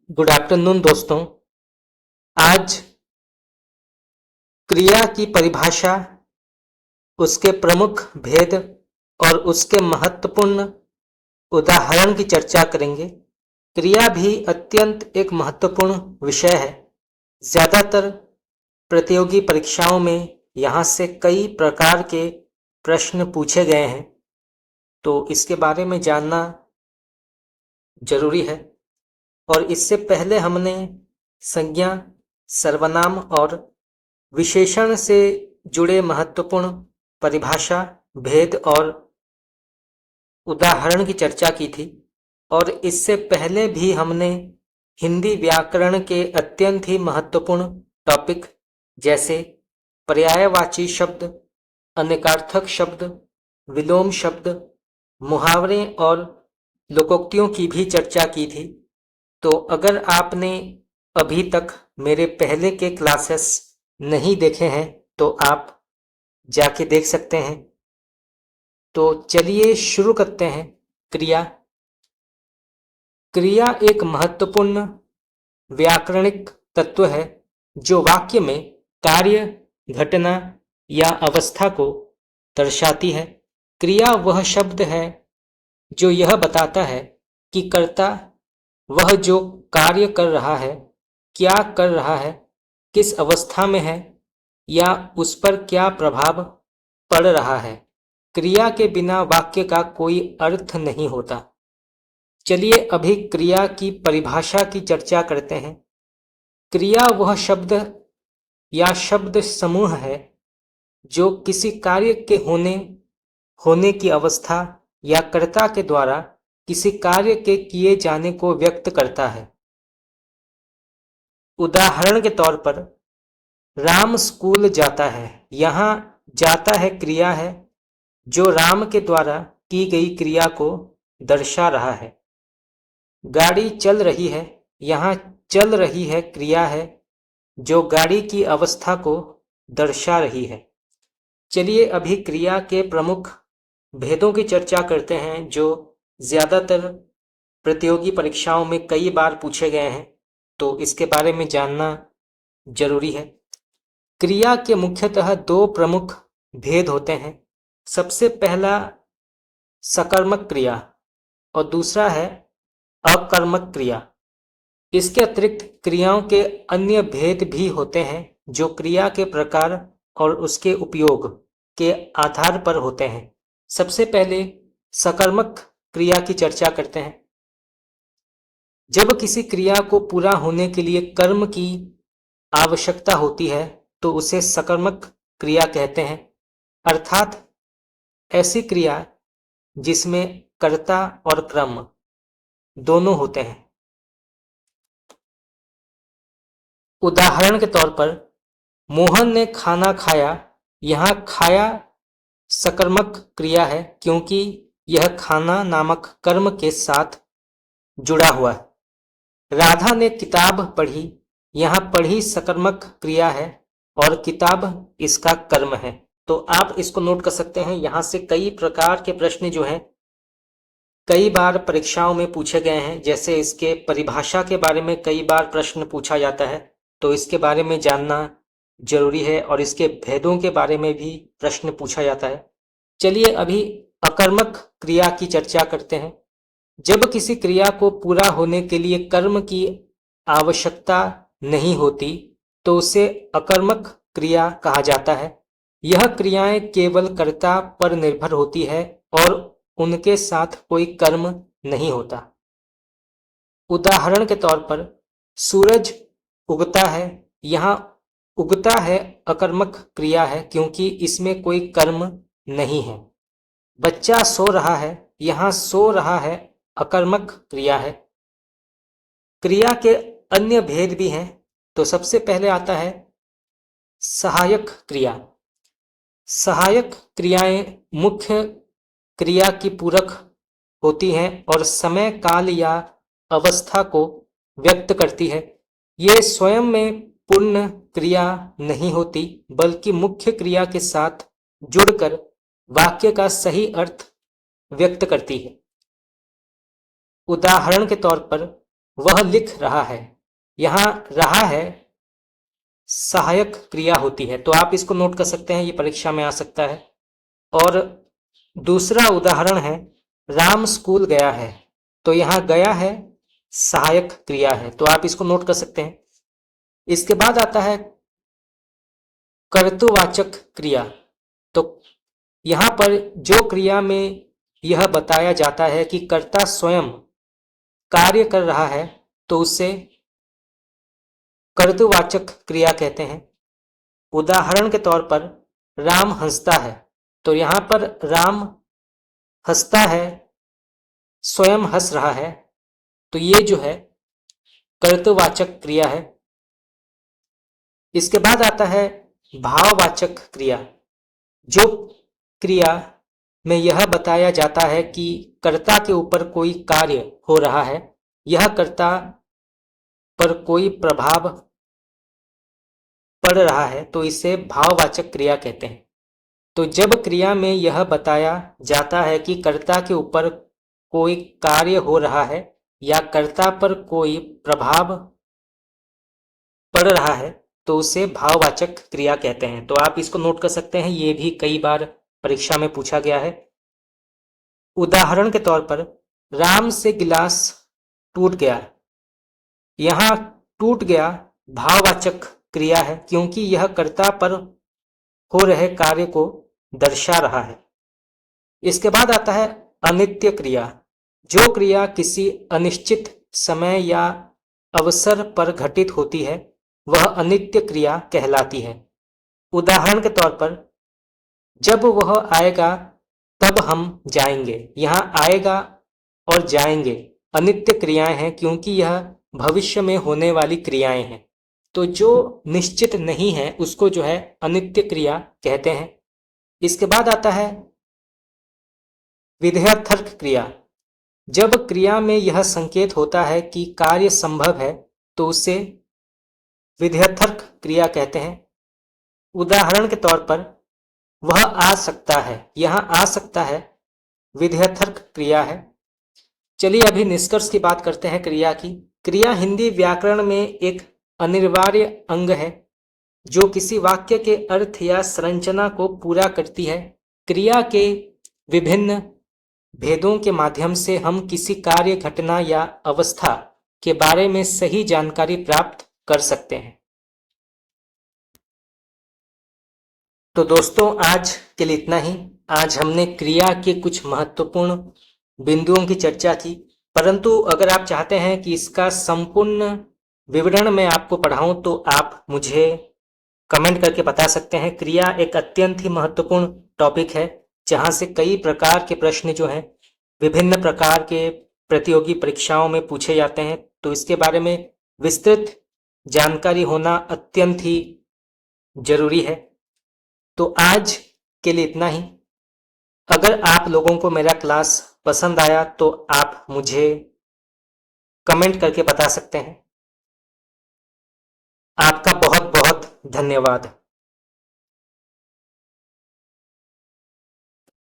Good afternoon दोस्तों। आज क्रिया की परिभाषा, उसके प्रमुख भेद और उसके महत्वपूर्ण उदाहरण की चर्चा करेंगे। क्रिया भी अत्यंत एक महत्वपूर्ण विषय है। ज़्यादातर प्रतियोगी परीक्षाओं में यहाँ से कई प्रकार के प्रश्न पूछे गए हैं, तो इसके बारे में जानना जरूरी है। और इससे पहले हमने संज्ञा, सर्वनाम और विशेषण से जुड़े महत्वपूर्ण परिभाषा, भेद और उदाहरण की चर्चा की थी। और इससे पहले भी हमने हिंदी व्याकरण के अत्यंत ही महत्वपूर्ण टॉपिक जैसे पर्यायवाची शब्द, अनेकार्थक शब्द, विलोम शब्द, मुहावरे और लोकोक्तियों की भी चर्चा की थी। तो अगर आपने अभी तक मेरे पहले के क्लासेस नहीं देखे हैं तो आप जाके देख सकते हैं। तो चलिए शुरू करते हैं। क्रिया। क्रिया एक महत्वपूर्ण व्याकरणिक तत्व है जो वाक्य में कार्य, घटना या अवस्था को दर्शाती है। क्रिया वह शब्द है जो यह बताता है कि कर्ता वह जो कार्य कर रहा है, क्या कर रहा है, किस अवस्था में है या उस पर क्या प्रभाव पड़ रहा है। क्रिया के बिना वाक्य का कोई अर्थ नहीं होता। चलिए अभी क्रिया की परिभाषा की चर्चा करते हैं। क्रिया वह शब्द या शब्द समूह है जो किसी कार्य के होने की अवस्था या कर्ता के द्वारा किसी कार्य के किए जाने को व्यक्त करता है। उदाहरण के तौर पर राम स्कूल जाता है। यहाँ जाता है क्रिया है जो राम के द्वारा की गई क्रिया को दर्शा रहा है। गाड़ी चल रही है। यहाँ चल रही है क्रिया है जो गाड़ी की अवस्था को दर्शा रही है। चलिए अभी क्रिया के प्रमुख भेदों की चर्चा करते हैं जो ज्यादातर प्रतियोगी परीक्षाओं में कई बार पूछे गए हैं, तो इसके बारे में जानना जरूरी है। क्रिया के मुख्यतः दो प्रमुख भेद होते हैं। सबसे पहला सकर्मक क्रिया और दूसरा है अकर्मक क्रिया। इसके अतिरिक्त क्रियाओं के अन्य भेद भी होते हैं जो क्रिया के प्रकार और उसके उपयोग के आधार पर होते हैं। सबसे पहले सकर्मक क्रिया की चर्चा करते हैं। जब किसी क्रिया को पूरा होने के लिए कर्म की आवश्यकता होती है तो उसे सकर्मक क्रिया कहते हैं, अर्थात ऐसी क्रिया जिसमें कर्ता और क्रम दोनों होते हैं। उदाहरण के तौर पर मोहन ने खाना खाया। यहाँ खाया सकर्मक क्रिया है क्योंकि यह खाना नामक कर्म के साथ जुड़ा हुआ है। राधा ने किताब पढ़ी। यहाँ पढ़ी सकर्मक क्रिया है और किताब इसका कर्म है। तो आप इसको नोट कर सकते हैं। यहाँ से कई प्रकार के प्रश्न जो हैं कई बार परीक्षाओं में पूछे गए हैं। जैसे इसके परिभाषा के बारे में कई बार प्रश्न पूछा जाता है, तो इसके बारे में जानना जरूरी है और इसके भेदों के बारे में भी प्रश्न पूछा जाता है। चलिए अभी अकर्मक क्रिया की चर्चा करते हैं। जब किसी क्रिया को पूरा होने के लिए कर्म की आवश्यकता नहीं होती तो उसे अकर्मक क्रिया कहा जाता है। यह क्रियाएं केवल कर्ता पर निर्भर होती है और उनके साथ कोई कर्म नहीं होता। उदाहरण के तौर पर सूरज उगता है। यहाँ उगता है अकर्मक क्रिया है क्योंकि इसमें कोई कर्म नहीं है। बच्चा सो रहा है। यहाँ सो रहा है अकर्मक क्रिया है। क्रिया के अन्य भेद भी हैं। तो सबसे पहले आता है सहायक क्रिया। सहायक क्रियाएं मुख्य क्रिया की पूरक होती हैं और समय, काल या अवस्था को व्यक्त करती है। ये स्वयं में पूर्ण क्रिया नहीं होती बल्कि मुख्य क्रिया के साथ जुड़कर वाक्य का सही अर्थ व्यक्त करती है। उदाहरण के तौर पर वह लिख रहा है। यहां रहा है सहायक क्रिया होती है, तो आप इसको नोट कर सकते हैं, ये परीक्षा में आ सकता है। और दूसरा उदाहरण है राम स्कूल गया है, तो यहां गया है सहायक क्रिया है, तो आप इसको नोट कर सकते हैं। इसके बाद आता है कर्तृवाचक क्रिया। तो यहां पर जो क्रिया में यह बताया जाता है कि कर्ता स्वयं कार्य कर रहा है, तो उसे कर्तृवाचक क्रिया कहते हैं। उदाहरण के तौर पर राम हंसता है, तो यहां पर राम हंसता है, स्वयं हंस रहा है, तो ये जो है कर्तृवाचक क्रिया है। इसके बाद आता है भाववाचक क्रिया। जो क्रिया में यह बताया जाता है कि कर्ता के ऊपर कोई कार्य हो रहा है, यह कर्ता पर कोई प्रभाव पड़ रहा है, तो इसे भाववाचक क्रिया कहते हैं। तो जब क्रिया में यह बताया जाता है कि कर्ता के ऊपर कोई कार्य हो रहा है या कर्ता पर कोई प्रभाव पड़ रहा है, तो उसे भाववाचक क्रिया कहते हैं। तो आप इसको नोट कर सकते हैं, ये भी कई बार परीक्षा में पूछा गया है। उदाहरण के तौर पर राम से गिलास टूट गया, यहां टूट गया भाववाचक क्रिया है, क्योंकि यह कर्ता पर हो रहे कार्य को दर्शा रहा है। इसके बाद आता है अनित्य क्रिया। जो क्रिया किसी अनिश्चित समय या अवसर पर घटित होती है, वह अनित्य क्रिया कहलाती है। उदाहरण के तौर पर जब वह आएगा तब हम जाएंगे, यहां आएगा और जाएंगे अनित्य क्रियाएं हैं, क्योंकि यह भविष्य में होने वाली क्रियाएं हैं। तो जो निश्चित नहीं है उसको जो है अनित्य क्रिया कहते हैं। इसके बाद आता है विधेयर्थक क्रिया। जब क्रिया में यह संकेत होता है कि कार्य संभव है, तो उसे विधेयर्थक क्रिया कहते हैं। उदाहरण के तौर पर वह आ सकता है, यहां आ सकता है विधेयर्थक क्रिया है। चलिए अभी निष्कर्ष की बात करते हैं क्रिया की। क्रिया हिंदी व्याकरण में एक अनिवार्य अंग है जो किसी वाक्य के अर्थ या संरचना को पूरा करती है। क्रिया के विभिन्न भेदों के माध्यम से हम किसी कार्य, घटना या अवस्था के बारे में सही जानकारी प्राप्त कर सकते हैं। तो दोस्तों आज के लिए इतना ही। आज हमने क्रिया के कुछ महत्वपूर्ण बिंदुओं की चर्चा की, परंतु अगर आप चाहते हैं कि इसका संपूर्ण विवरण मैं आपको पढ़ाऊं तो आप मुझे कमेंट करके बता सकते हैं। क्रिया एक अत्यंत ही महत्वपूर्ण टॉपिक है जहां से कई प्रकार के प्रश्न जो हैं विभिन्न प्रकार के प्रतियोगी परीक्षाओं में पूछे जाते हैं, तो इसके बारे में विस्तृत जानकारी होना अत्यंत ही जरूरी है। तो आज के लिए इतना ही। अगर आप लोगों को मेरा क्लास पसंद आया तो आप मुझे कमेंट करके बता सकते हैं। आपका बहुत बहुत धन्यवाद।